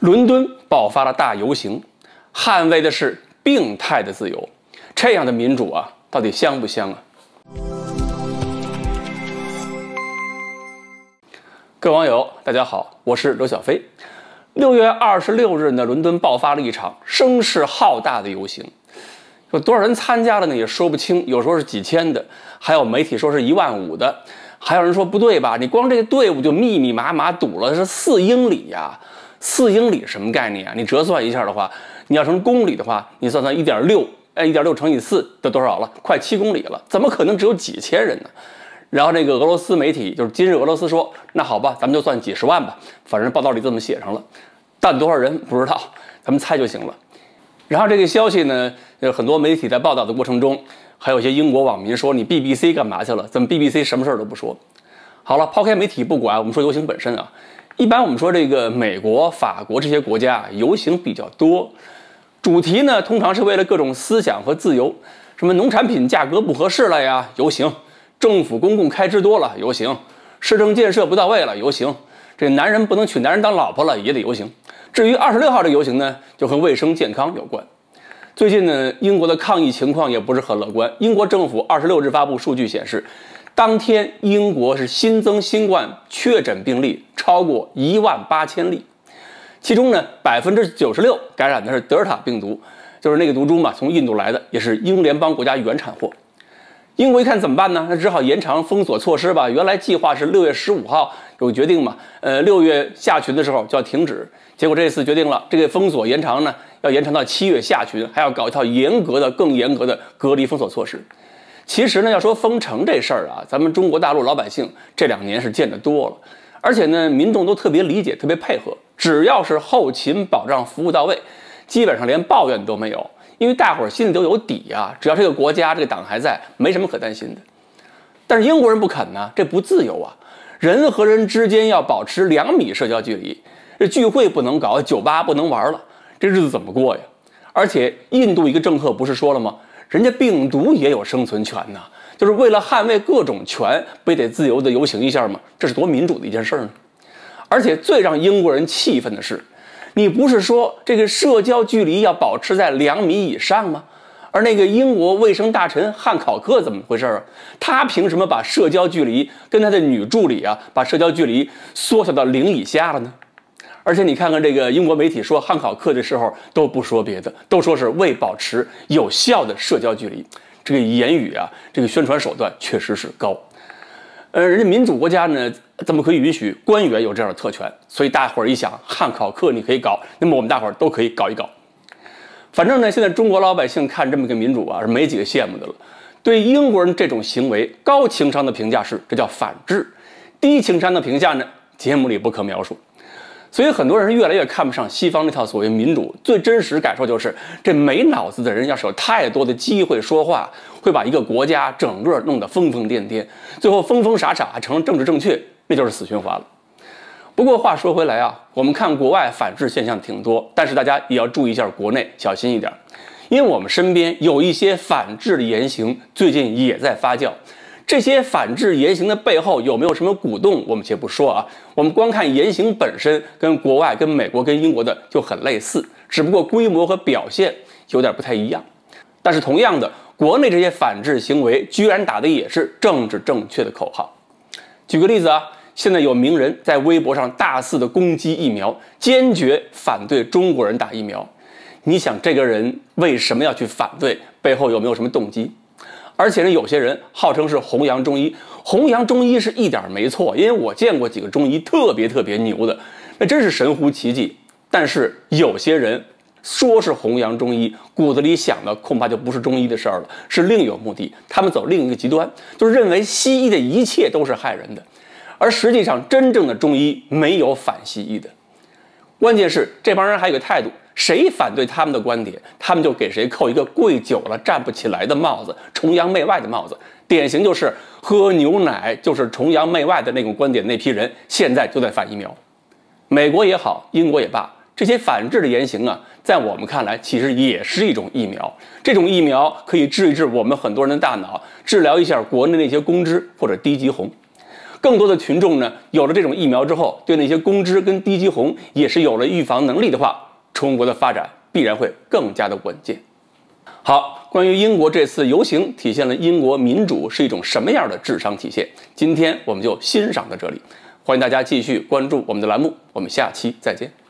伦敦爆发了大游行，捍卫的是病态的自由。这样的民主啊，到底香不香啊？各位网友，大家好，我是刘小飞。6月26日呢，伦敦爆发了一场声势浩大的游行，有多少人参加了呢？也说不清，有时候是几千的，还有媒体说是15000的，还有人说不对吧？你光这个队伍就密密麻麻堵了是4英里呀！4英里什么概念啊？你折算一下的话，你要成公里的话，你算算1.6乘以4得多少了？快7公里了，怎么可能只有几千人呢？然后那个俄罗斯媒体就是今日俄罗斯说，那好吧，咱们就算几十万吧，反正报道里这么写上了，但多少人不知道，咱们猜就行了。然后这个消息呢，很多媒体在报道的过程中，还有一些英国网民说，你 BBC 干嘛去了？怎么 BBC 什么事儿都不说？好了，抛开媒体不管，我们说游行本身啊，一般我们说这个美国、法国这些国家游行比较多，主题呢通常是为了各种思想和自由，什么农产品价格不合适了呀，游行；政府公共开支多了，游行；市政建设不到位了，游行；这男人不能娶男人当老婆了，也得游行。至于26号这个游行呢，就和卫生健康有关。最近呢，英国的抗疫情况也不是很乐观。英国政府26日发布数据显示，当天英国是新增新冠确诊病例超过18000例，其中呢96%感染的是德尔塔病毒，就是那个毒株嘛，从印度来的，也是英联邦国家原产货。英国一看怎么办呢？那只好延长封锁措施吧。原来计划是6月15号有决定嘛，6月下旬的时候就要停止。结果这次决定了，这个封锁延长呢，要延长到7月下旬，还要搞一套更严格的隔离封锁措施。其实呢，要说封城这事儿啊，咱们中国大陆老百姓这2年是见得多了，而且呢，民众都特别理解、特别配合，只要是后勤保障服务到位，基本上连抱怨都没有。因为大伙儿心里都有底啊，只要这个国家、这个党还在，没什么可担心的。但是英国人不肯呢，这不自由啊！人和人之间要保持2米社交距离，这聚会不能搞，酒吧不能玩了，这日子怎么过呀？而且印度一个政客不是说了吗？人家病毒也有生存权呐，就是为了捍卫各种权，非得自由的游行一下吗？这是多民主的一件事呢！而且最让英国人气愤的是，你不是说这个社交距离要保持在2米以上吗？而那个英国卫生大臣汉考克怎么回事啊？他凭什么把社交距离跟他的女助理啊，把社交距离缩小到0以下了呢？而且你看看这个英国媒体说汉考克的时候都不说别的，都说是为保持有效的社交距离。这个言语啊，这个宣传手段确实是高。人家民主国家呢，怎么可以允许官员有这样的特权？所以大伙儿一想，汉考克你可以搞，那么我们大伙儿都可以搞一搞。反正呢，现在中国老百姓看这么个民主啊，是没几个羡慕的了。对英国人这种行为，高情商的评价是这叫反智，低情商的评价呢，节目里不可描述。所以很多人越来越看不上西方那套所谓民主，最真实感受就是这没脑子的人要是有太多的机会说话，会把一个国家整个弄得疯疯癫癫，最后疯疯傻傻还成了政治正确，那就是死循环了。不过话说回来啊，我们看国外反制现象挺多，但是大家也要注意一下国内，小心一点，因为我们身边有一些反制的言行最近也在发酵。这些反制言行的背后有没有什么鼓动，我们且不说啊。我们光看言行本身，跟国外、跟美国、跟英国的就很类似，只不过规模和表现有点不太一样。但是同样的，国内这些反制行为居然打的也是政治正确的口号。举个例子啊，现在有名人在微博上大肆的攻击疫苗，坚决反对中国人打疫苗。你想这个人为什么要去反对？背后有没有什么动机？而且呢，有些人号称是弘扬中医，弘扬中医是一点没错，因为我见过几个中医特别牛的，那真是神乎其技。但是有些人说是弘扬中医，骨子里想的恐怕就不是中医的事儿了，是另有目的。他们走另一个极端，就是认为西医的一切都是害人的，而实际上真正的中医没有反西医的。关键是这帮人还有个态度，谁反对他们的观点，他们就给谁扣一个跪久了站不起来的帽子，崇洋媚外的帽子。典型就是喝牛奶就是崇洋媚外的那种观点，那批人现在就在反疫苗。美国也好，英国也罢，这些反制的言行啊，在我们看来其实也是一种疫苗。这种疫苗可以治一治我们很多人的大脑，治疗一下国内那些公知或者低级红。更多的群众呢，有了这种疫苗之后，对那些公知跟低级红也是有了预防能力的话，中国的发展必然会更加的稳健。好，关于英国这次游行体现了英国民主是一种什么样的智商体现，今天我们就欣赏到这里。欢迎大家继续关注我们的栏目，我们下期再见。